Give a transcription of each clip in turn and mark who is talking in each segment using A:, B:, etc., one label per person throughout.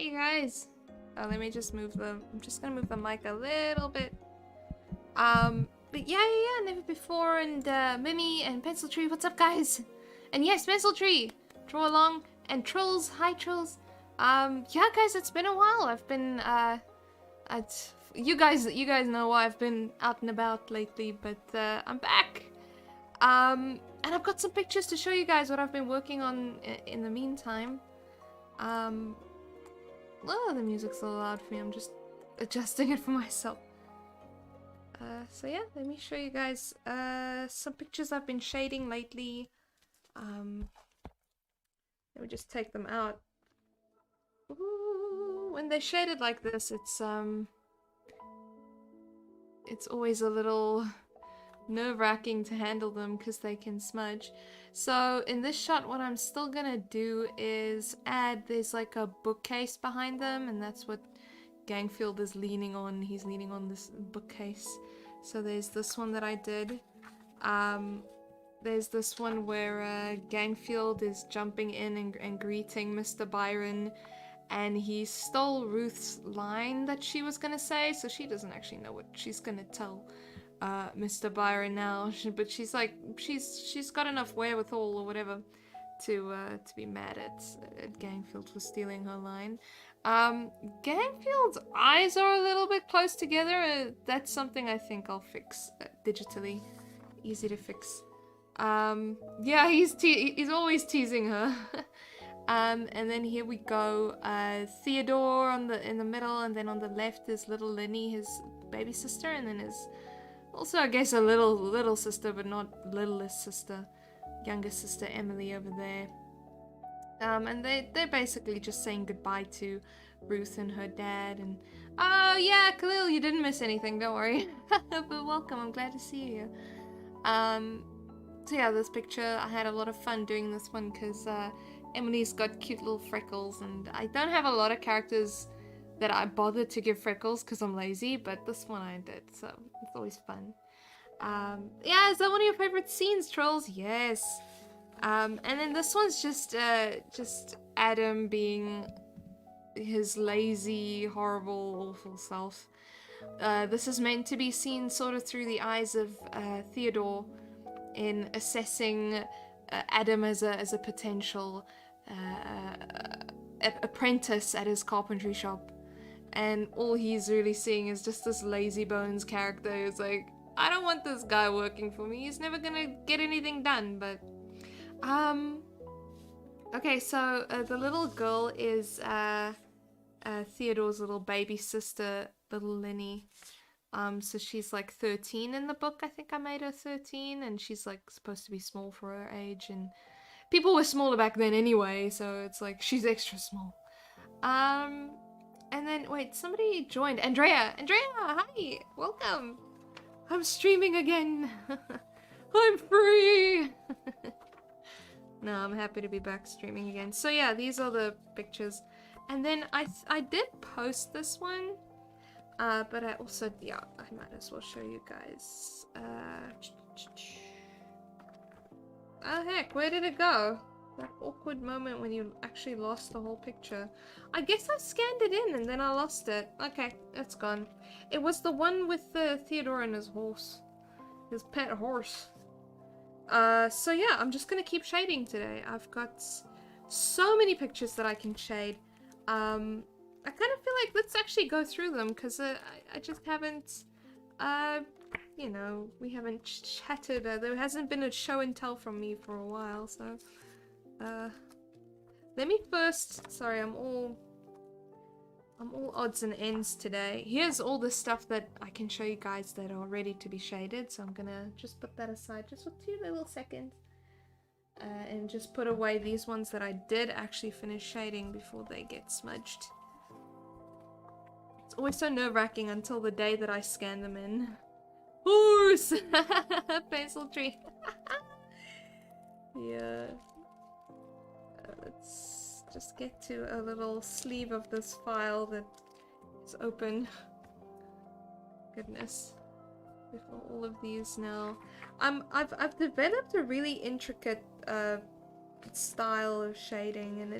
A: you guys. Oh, let me just move the... I'm just gonna move the mic a little bit. But yeah, Never Before, and Mimi and Pencil Tree, what's up, guys? And yes, Pencil Tree, Draw Along, and Trolls, hi Trolls. Yeah, guys, it's been a while. I've been, you guys know why I've been out and about lately, but I'm back. And I've got some pictures to show you guys what I've been working on in the meantime. Oh, the music's a little loud for me. I'm just adjusting it for myself. So yeah, let me show you guys some pictures I've been shading lately. Let me just take them out. Ooh, when they're shaded like this, it's always a little nerve-wracking to handle them because they can smudge. So in this shot, what I'm still gonna do is there's like a bookcase behind them, and that's what Gangfield is leaning on. He's leaning on this bookcase. So there's this one that I did. There's this one where Gangfield is jumping in and greeting Mr. Byron, and he stole Ruth's line that she was gonna say, so she doesn't actually know what she's gonna tell Mr. Byron now, but she's like, she's got enough wherewithal or whatever to be mad at Gangfield for stealing her line. Gangfield's eyes are a little bit close together. That's something I think I'll fix digitally. Easy to fix. Yeah, he's always teasing her. And then here we go. Theodore in the middle, and then on the left is little Linny, his baby sister, and then his also, I guess, a little sister, but not littlest sister, younger sister Emily over there. And they're basically just saying goodbye to Ruth and her dad. And oh yeah, Khalil, you didn't miss anything, don't worry. But welcome, I'm glad to see you. So yeah, this picture, I had a lot of fun doing this one because Emily's got cute little freckles, and I don't have a lot of characters that I bothered to give freckles because I'm lazy, but this one I did, so it's always fun. Yeah, is that one of your favorite scenes, Trolls? Yes. And then this one's just Adam being his lazy, horrible, awful self. This is meant to be seen sort of through the eyes of Theodore in assessing Adam as a potential apprentice at his carpentry shop. And all he's really seeing is just this lazy bones character who's like, I don't want this guy working for me. He's never gonna get anything done, but... Okay, so the little girl is Theodore's little baby sister, little Linny. So she's like 13 in the book. I think I made her 13, and she's like supposed to be small for her age, and people were smaller back then anyway, so it's like she's extra small. And then, wait, somebody joined. Andrea, hi, welcome. I'm streaming again. I'm free. No, I'm happy to be back streaming again. So yeah, these are the pictures. And then I did post this one, but I also, yeah, I might as well show you guys. Oh heck, where did it go? That awkward moment when you actually lost the whole picture. I guess I scanned it in and then I lost it. Okay, it's gone. It was the one with Theodore and his horse. His pet horse. So yeah, I'm just gonna keep shading today. I've got so many pictures that I can shade. I kind of feel like let's actually go through them because I just haven't, you know, we haven't chatted. There hasn't been a show and tell from me for a while, so let me first. Sorry, I'm all odds and ends today. Here's all the stuff that I can show you guys that are ready to be shaded, so I'm gonna just put that aside just for 2 little seconds. And just put away these ones that I did actually finish shading before they get smudged. It's always so nerve-wracking until the day that I scan them in. Horse! Pencil tree. Yeah. Let's just get to a little sleeve of this file that is open. Goodness. With all of these now. I've developed a really intricate style of shading, and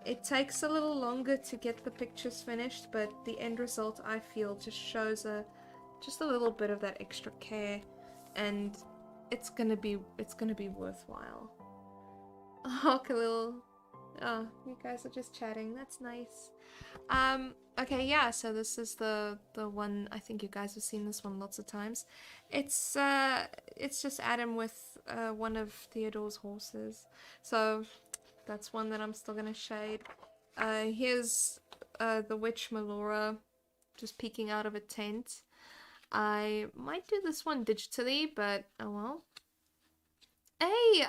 A: It takes a little longer to get the pictures finished, but the end result, I feel, just shows just a little bit of that extra care, and it's gonna be worthwhile. Oh, Khalil. Oh, you guys are just chatting. That's nice. Okay, yeah, so this is the one. I think you guys have seen this one lots of times. It's just Adam with one of Theodore's horses. So that's one that I'm still gonna shade. Here's the witch Melora just peeking out of a tent. I might do this one digitally, but oh well. Hey,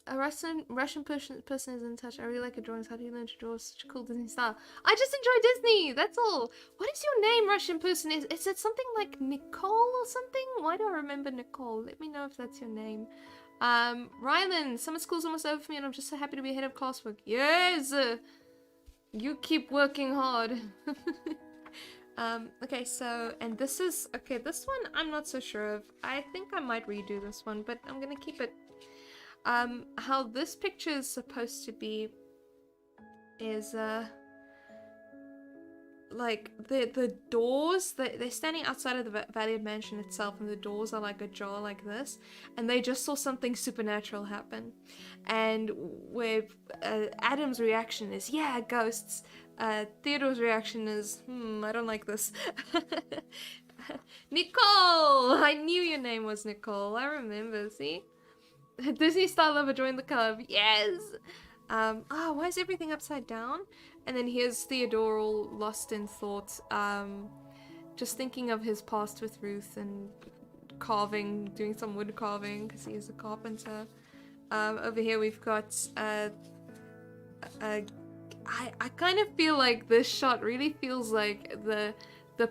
A: a Russian person is in touch. I really like your drawings. How do you learn to draw such a cool Disney style? I just enjoy Disney, that's all. What is your name, Russian person? Is it something like Nicole or something? Why do I remember Nicole? Let me know if that's your name. Rylan, summer school's almost over for me and I'm just so happy to be ahead of classwork. Yes! You keep working hard. Okay, so, and this is, okay, this one I'm not so sure of. I think I might redo this one, but I'm gonna keep it. How this picture is supposed to be is, like, the doors, they're standing outside of the Valiard Mansion itself, and the doors are like ajar like this, and they just saw something supernatural happen. And where Adam's reaction is, yeah, ghosts, Theodore's reaction is, I don't like this. Nicole! I knew your name was Nicole, I remember, see? Disney style lover joined the club, yes! Why is everything upside down? And then here's Theodore all lost in thought, just thinking of his past with Ruth and carving, doing some wood carving because he is a carpenter. Over here we've got, I kind of feel like this shot really feels like the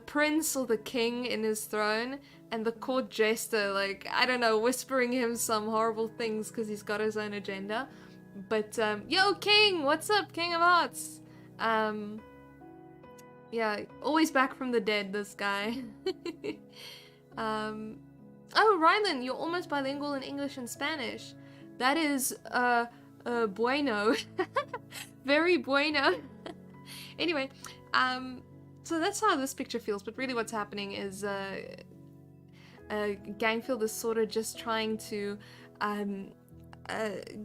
A: prince or the king in his throne and the court jester, like, I don't know, whispering him some horrible things because he's got his own agenda. But, yo, king! What's up, king of hearts? Yeah, always back from the dead, this guy. Oh, Rylan, you're almost bilingual in English and Spanish. That is, bueno. Very bueno. Anyway, so that's how this picture feels, but really what's happening is, Gangfield is sort of just trying to,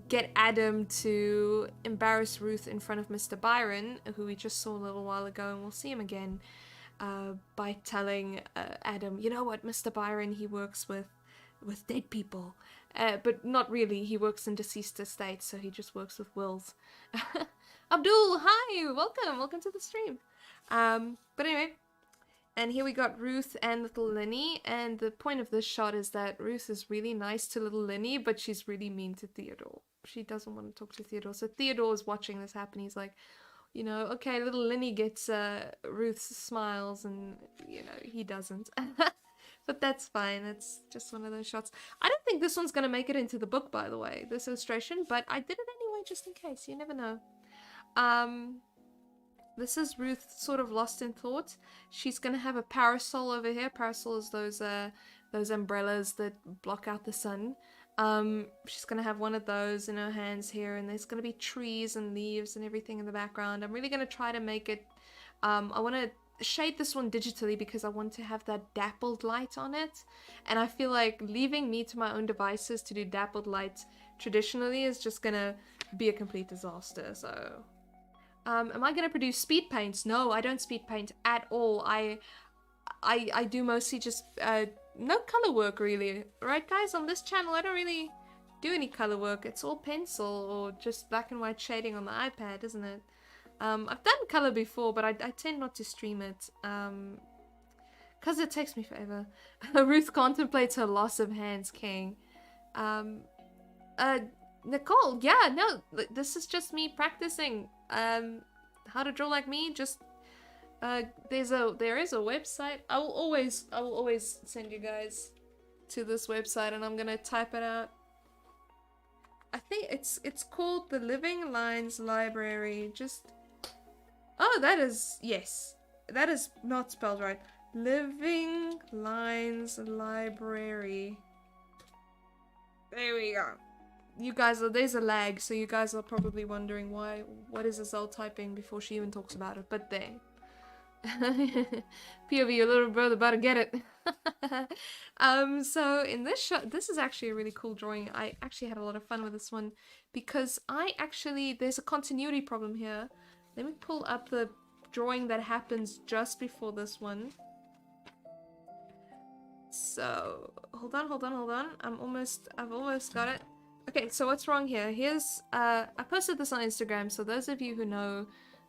A: get Adam to embarrass Ruth in front of Mr. Byron, who we just saw a little while ago, and we'll see him again, by telling Adam, you know what, Mr. Byron, he works with dead people. But not really, he works in deceased estates, so he just works with wills. Abdul, hi! Welcome to the stream. But anyway, and here we got Ruth and little Linny, and the point of this shot is that Ruth is really nice to little Linny, but she's really mean to Theodore. She doesn't want to talk to Theodore, so Theodore is watching this happen. He's like, you know, okay, little Linny gets Ruth's smiles, and, you know, he doesn't. But that's fine, it's just one of those shots. I don't think this one's gonna make it into the book, by the way, this illustration, but I did it anyway just in case, you never know. This is Ruth sort of lost in thought. She's gonna have a parasol over here. Parasol is those umbrellas that block out the sun. She's gonna have one of those in her hands here, and there's gonna be trees and leaves and everything in the background. I'm really gonna try to make it, I wanna shade this one digitally because I want to have that dappled light on it, and I feel like leaving me to my own devices to do dappled light traditionally is just gonna be a complete disaster. So am I gonna produce speed paints? No, I don't speed paint at all. I do mostly just no color work really, right guys? On this channel I don't really do any color work. It's all pencil or just black and white shading on the iPad, isn't it? I've done color before, but I tend not to stream it, because it takes me forever. Ruth contemplates her loss of hands, king. Nicole, yeah, no, this is just me practicing, how to draw like me. Just, there is a website. I will always send you guys to this website, and I'm gonna type it out. I think it's called the Living Lines Library. Just, oh, that is, yes, that is not spelled right. Living Lines Library. There we go. you guys are, there's a lag, so you guys are probably wondering what is Azelle typing before she even talks about it, but there. POV, your little brother better get it. So in this shot, this is actually a really cool drawing. I actually had a lot of fun with this one because there's a continuity problem here. Let me pull up the drawing that happens just before this one. So, hold on. I've almost got it. Okay, so what's wrong here? Here's, I posted this on Instagram, so those of you who know,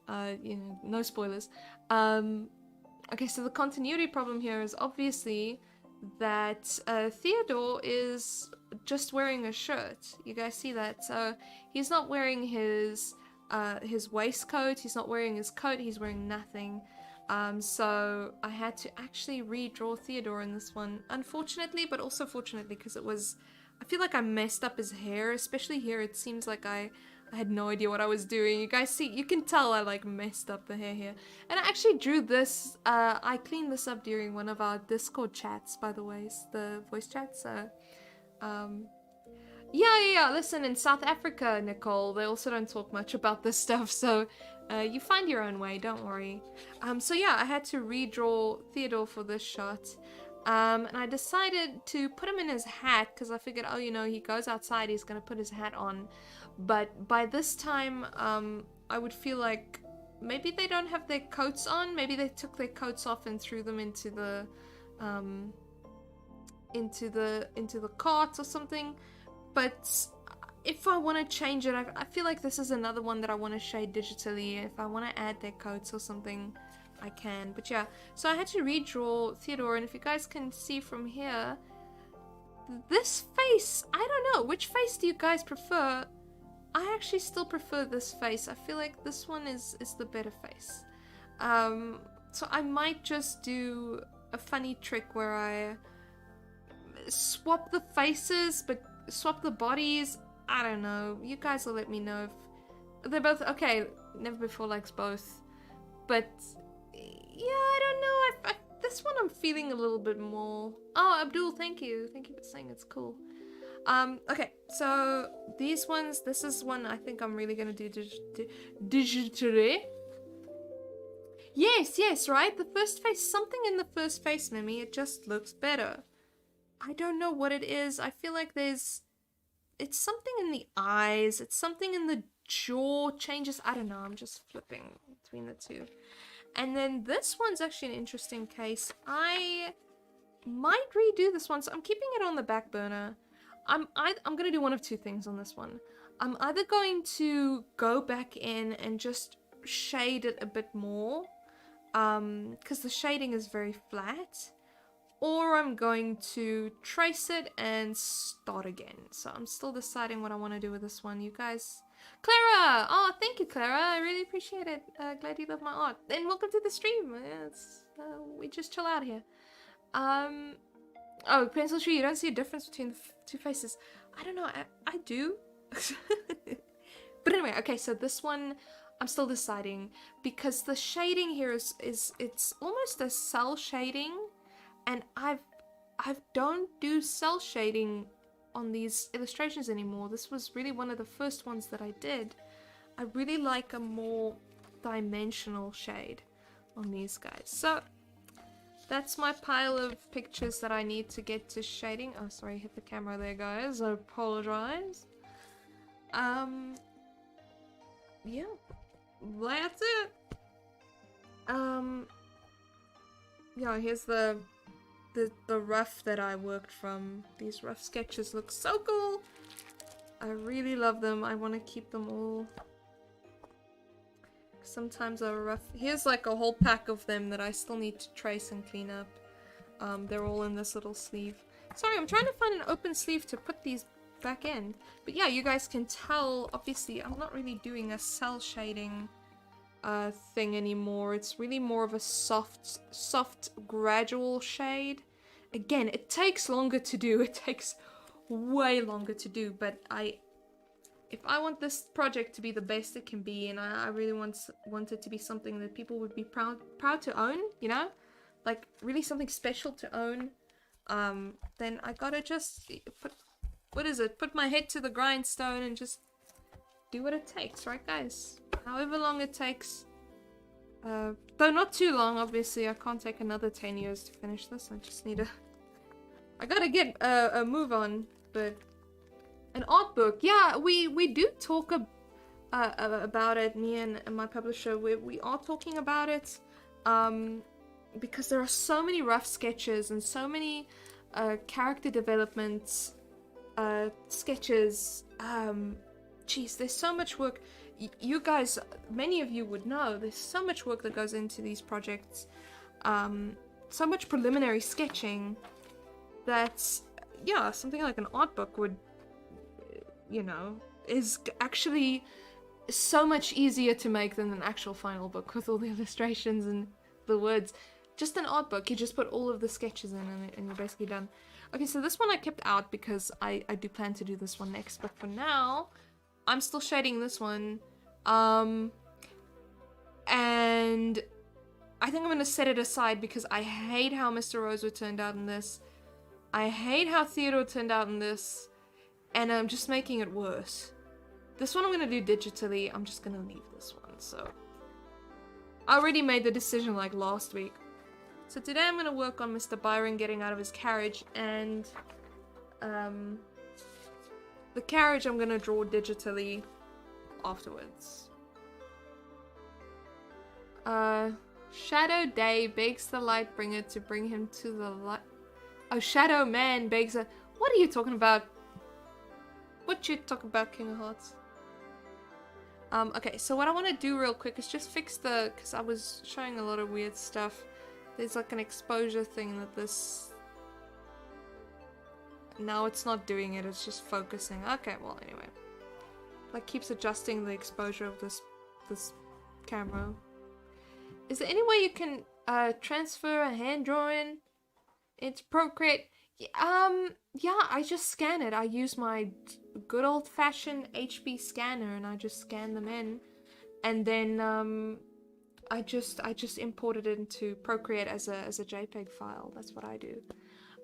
A: no spoilers. Okay, so the continuity problem here is obviously that Theodore is just wearing a shirt. You guys see that? So he's not wearing his waistcoat, he's not wearing his coat, he's wearing nothing. So I had to actually redraw Theodore in this one, unfortunately, but also fortunately, because I feel like I messed up his hair, especially here. It seems like I had no idea what I was doing. You guys see, you can tell I like messed up the hair here. And I actually drew this, I cleaned this up during one of our Discord chats, by the way, the voice chats, so, yeah, listen, in South Africa, Nicole, they also don't talk much about this stuff, so you find your own way, don't worry. So yeah, I had to redraw Theodore for this shot, and I decided to put him in his hat, because I figured, oh, he goes outside, he's gonna put his hat on, but by this time, I would feel like maybe they don't have their coats on, maybe they took their coats off and threw them into the cart or something. But if I want to change it, I feel like this is another one that I want to shade digitally. If I want to add their coats or something, I can. But yeah, so I had to redraw Theodore, and if you guys can see from here, this face, I don't know, which face do you guys prefer? I actually still prefer this face. I feel like this one is the better face. So I might just do a funny trick where I swap the faces, but swap the bodies. I don't know. You guys will let me know if they're both okay. Never before likes both, but yeah, I don't know. This one I'm feeling a little bit more. Oh, Abdul, thank you for saying it's cool. Okay, so these ones. This is one I think I'm really gonna do digitally. Yes, right. The first face, something in the first face, Mimi. It just looks better. I don't know what it is. I feel like it's something in the eyes. It's something in the jaw changes. I don't know. I'm just flipping between the two. And then this one's actually an interesting case. I might redo this one. So I'm keeping it on the back burner. I'm going to do one of two things on this one. I'm either going to go back in and just shade it a bit more. Because the shading is very flat. Or I'm going to trace it and start again. So I'm still deciding what I want to do with this one. You guys... Clara! Oh, thank you, Clara. I really appreciate it. Glad you love my art. And welcome to the stream. We just chill out here. Oh, Pencil Tree, you don't see a difference between the two faces. I don't know. I do. But anyway, okay, so this one... I'm still deciding. Because the shading here it's almost a cell shading. And I don't do cell shading on these illustrations anymore. This was really one of the first ones that I did. I really like a more dimensional shade on these guys. So that's my pile of pictures that I need to get to shading. Oh, sorry, hit the camera there, guys. I apologize. Yeah, that's it. Yeah, here's the rough that I worked from. These rough sketches look so cool. I really love them. I want to keep them all. Sometimes a rough... Here's like a whole pack of them that I still need to trace and clean up. They're all in this little sleeve. Sorry, I'm trying to find an open sleeve to put these back in. But yeah, you guys can tell, obviously, I'm not really doing a cell shading thing anymore. It's really more of a soft, gradual shade. Again, it takes longer to do. It takes way longer to do, but if I want this project to be the best it can be, and I really want it to be something that people would be proud to own, you know? Like, really something special to own, then I gotta just what is it? Put my head to the grindstone and just do what it takes, right guys? However long it takes. Though not too long, obviously. I can't take another 10 years to finish this. I just need I gotta get a move on, but... An art book. Yeah, we do talk about it, me and my publisher. We are talking about it. Because there are so many rough sketches and so many character development sketches. Geez, there's so much work. You guys, many of you would know, there's so much work that goes into these projects. So much preliminary sketching that, yeah, something like an art book would, you know, is actually so much easier to make than an actual final book with all the illustrations and the words. Just an art book, you just put all of the sketches in and you're basically done. Okay, so this one I kept out because I do plan to do this one next, but for now, I'm still shading this one. And I think I'm gonna set it aside because I hate how Mr. Rosewood turned out in this. I hate how Theodore turned out in this. And I'm just making it worse. This one I'm gonna do digitally. I'm just gonna leave this one, so. I already made the decision like last week. So today I'm gonna work on Mr. Byron getting out of his carriage, and the carriage I'm gonna draw digitally afterwards. Shadow Day begs the Lightbringer to bring him to the light. Oh, Shadow Man begs a... What are you talking about? What you talking about, King of Hearts? Okay, so what I want to do real quick is just fix the... Because I was showing a lot of weird stuff. There's like an exposure thing that this... No, it's not doing it, it's just focusing. Okay, well, anyway. Like, keeps adjusting the exposure of this camera. Is there any way you can transfer a hand drawing into Procreate? Yeah, I just scan it. I use my good old-fashioned HB scanner and I just scan them in. And then I just imported it into Procreate as a JPEG file. That's what I do.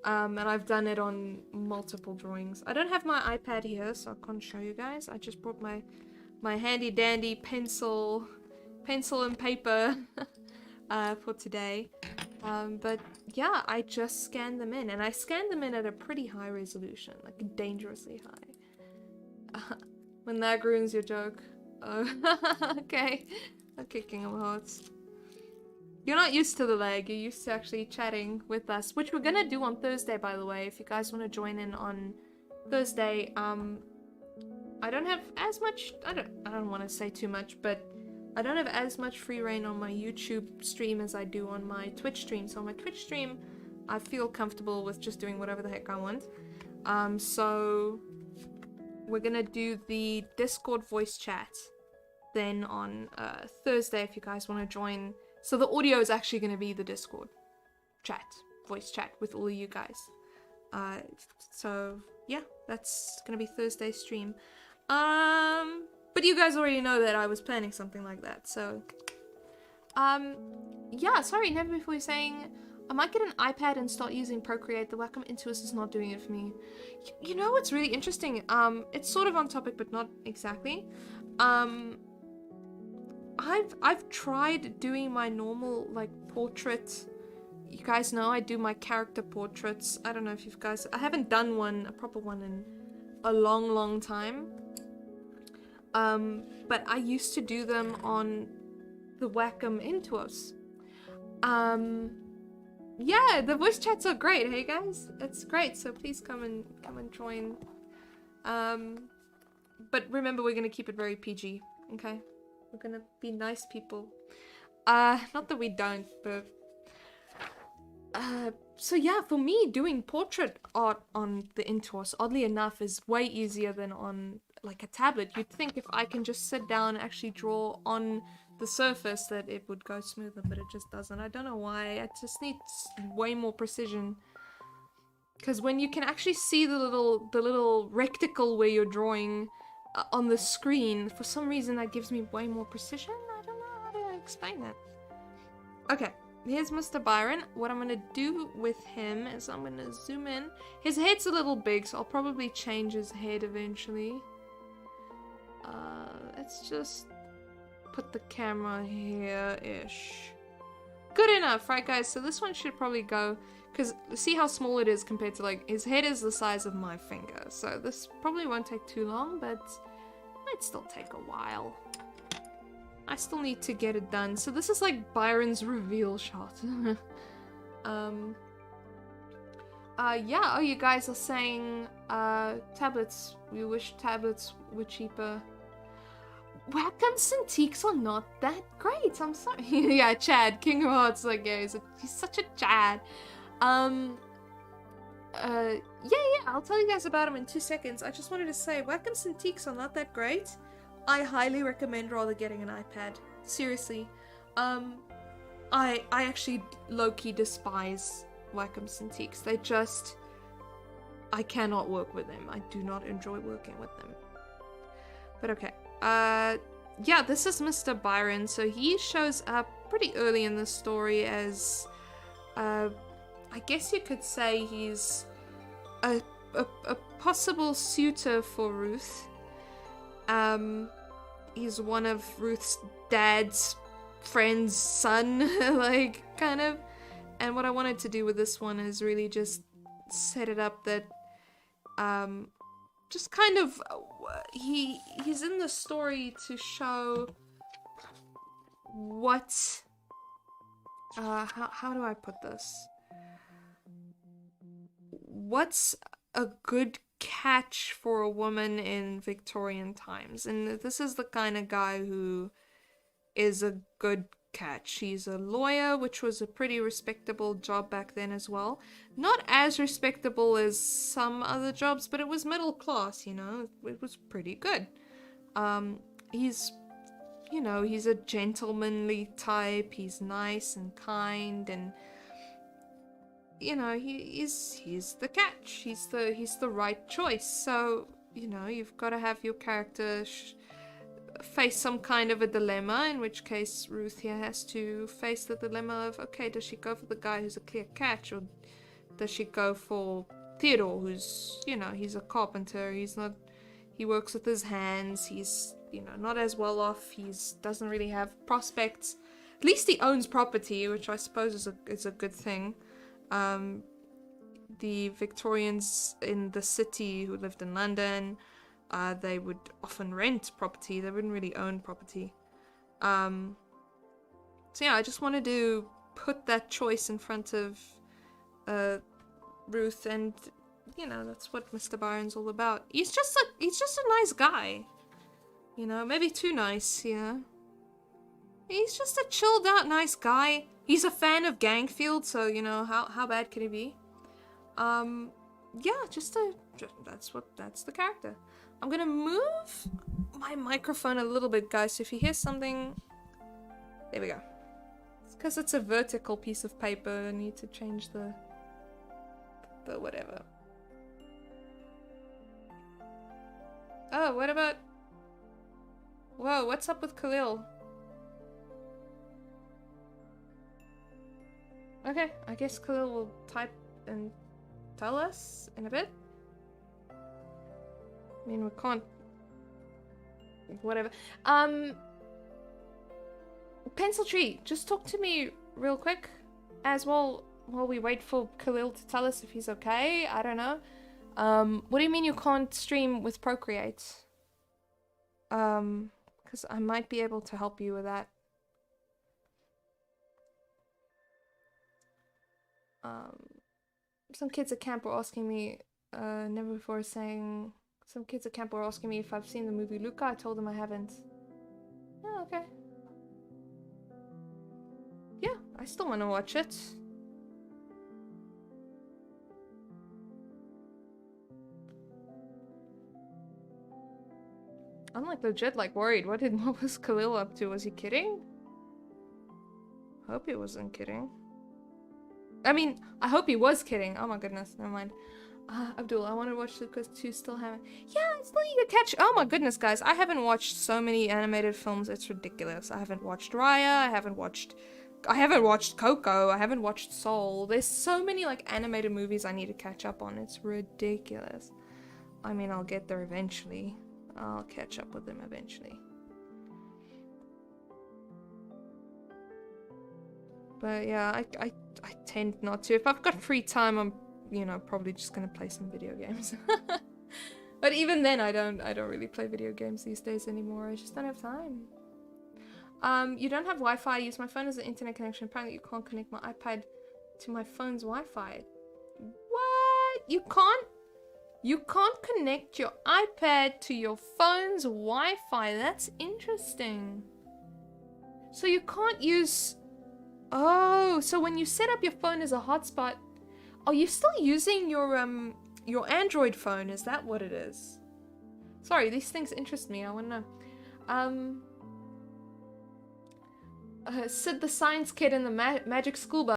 A: And I've done it on multiple drawings. I don't have my iPad here, so I can't show you guys. I just brought my handy dandy pencil and paper for today. But yeah, I just scanned them in, and I scanned them in at a pretty high resolution, like dangerously high. When that ruins your joke. Oh, okay. Okay, King of Hearts. You're not used to the lag, you're used to actually chatting with us, which we're gonna do on Thursday, by the way. If you guys want to join in on Thursday, I don't have as much, I don't want to say too much, but I don't have as much free reign on my YouTube stream as I do on my Twitch stream. So on my Twitch stream, I feel comfortable with just doing whatever the heck I want. So we're gonna do the Discord voice chat then on Thursday if you guys want to join. So the audio is actually going to be the Discord chat, voice chat with all of you guys. So yeah, that's going to be Thursday's stream. But you guys already know that I was planning something like that, so... yeah, sorry, never before you're saying... I might get an iPad and start using Procreate. The Wacom Intuos is not doing it for me. You know what's really interesting? It's sort of on topic, but not exactly. I've tried doing my normal, like, portrait. You guys know I do my character portraits. I don't know if you guys... I haven't done one, a proper one, in a long time. But I used to do them on the Wacom Intuos. Yeah, the voice chats are great, hey guys? It's great, so please come and join. But remember, we're gonna keep it very PG, okay? We're gonna be nice people. Not that we don't, but... so yeah, for me, doing portrait art on the Intuos, oddly enough, is way easier than on, like, a tablet. You'd think if I can just sit down and actually draw on the surface that it would go smoother, but it just doesn't. I don't know why. I just need way more precision. Because when you can actually see the little rectangle where you're drawing on the screen, for some reason that gives me way more precision. I don't know how to explain that. Okay, here's Mr. Byron. What I'm gonna do with him is I'm gonna zoom in. His head's a little big, so I'll probably change his head eventually. Let's just put the camera here-ish. Good enough, right guys? So this one should probably go, because see how small it is compared to, like, his head is the size of my finger. So this probably won't take too long, but might still take a while. I still need to get it done. So this is like Byron's reveal shot. Yeah, oh, you guys are saying, tablets. We wish tablets were cheaper. Wacom Cintiqs are not that great, I'm sorry. Yeah, Chad, King of Hearts, like, yeah, he's such a Chad. Yeah, I'll tell you guys about him in 2 seconds. I just wanted to say, Wacom Cintiqs are not that great. I highly recommend rather getting an iPad. Seriously. I actually low-key despise Wacom Cintiqs. They just... I cannot work with them. I do not enjoy working with them. But okay. Yeah, this is Mr. Byron. So he shows up pretty early in the story as... I guess you could say he's a possible suitor for Ruth. He's one of Ruth's dad's friend's son, like, kind of. And what I wanted to do with this one is really just set it up that, just kind of, he's in the story to show what, how do I put this? What's a good catch for a woman in Victorian times? And this is the kind of guy who is a good catch. He's a lawyer, which was a pretty respectable job back then as well. Not as respectable as some other jobs, but it was middle class, you know. It was pretty good. He's, you know, he's a gentlemanly type. He's nice and kind, and you know, he's the catch. He's the right choice. So, you know, you've got to have your character face some kind of a dilemma, in which case Ruth here has to face the dilemma of, okay, does she go for the guy who's a clear catch, or does she go for Theodore, who's, you know, he's a carpenter, he works with his hands, he's, you know, not as well off, doesn't really have prospects. At least he owns property, which I suppose is a good thing. The Victorians in the city who lived in London, they would often rent property. They wouldn't really own property. So yeah, I just wanted to put that choice in front of Ruth, and you know, that's what Mr. Byron's all about. He's just a nice guy. You know, maybe too nice, you know. He's just a chilled out nice guy. He's a fan of Gangfield, so you know, how bad can he be? Yeah, that's the character. I'm gonna move my microphone a little bit, guys, so if you hear something... There we go. It's because it's a vertical piece of paper. I need to change the whatever. Oh, what about... Whoa, what's up with Khalil? Okay, I guess Khalil will type and tell us in a bit. I mean, we can't... Whatever. Pencil Tree, just talk to me real quick as well while we wait for Khalil to tell us if he's okay. I don't know. What do you mean you can't stream with Procreate? Because I might be able to help you with that. Some kids at camp were asking me, never before saying... Some kids at camp were asking me if I've seen the movie Luca. I told them I haven't. Oh, okay. Yeah, I still want to watch it. I'm like legit worried. What was Khalil up to? Was he kidding? Hope he wasn't kidding. I mean, I hope he was kidding. Oh my goodness, never mind. Abdul, I want to watch Lucas 2, still haven't. Yeah, I still need to catch. Oh my goodness, guys. I haven't watched so many animated films, it's ridiculous. I haven't watched Raya, I haven't watched I haven't watched Coco. I haven't watched Soul. There's so many like animated movies I need to catch up on. It's ridiculous. I mean, I'll get there eventually. I'll catch up with them eventually. But yeah, I tend not to. If I've got free time, I'm, you know, probably just gonna play some video games. But even then, I don't really play video games these days anymore. I just don't have time. You don't have Wi-Fi. I use my phone as an internet connection. Apparently, you can't connect my iPad to my phone's Wi-Fi. What? You can't? You can't connect your iPad to your phone's Wi-Fi. That's interesting. So you can't use... Oh, so when you set up your phone as a hotspot, are you still using your Android phone? Is that what it is? Sorry, these things interest me. I want to know. Sid the Science Kid in the Magic School Bus.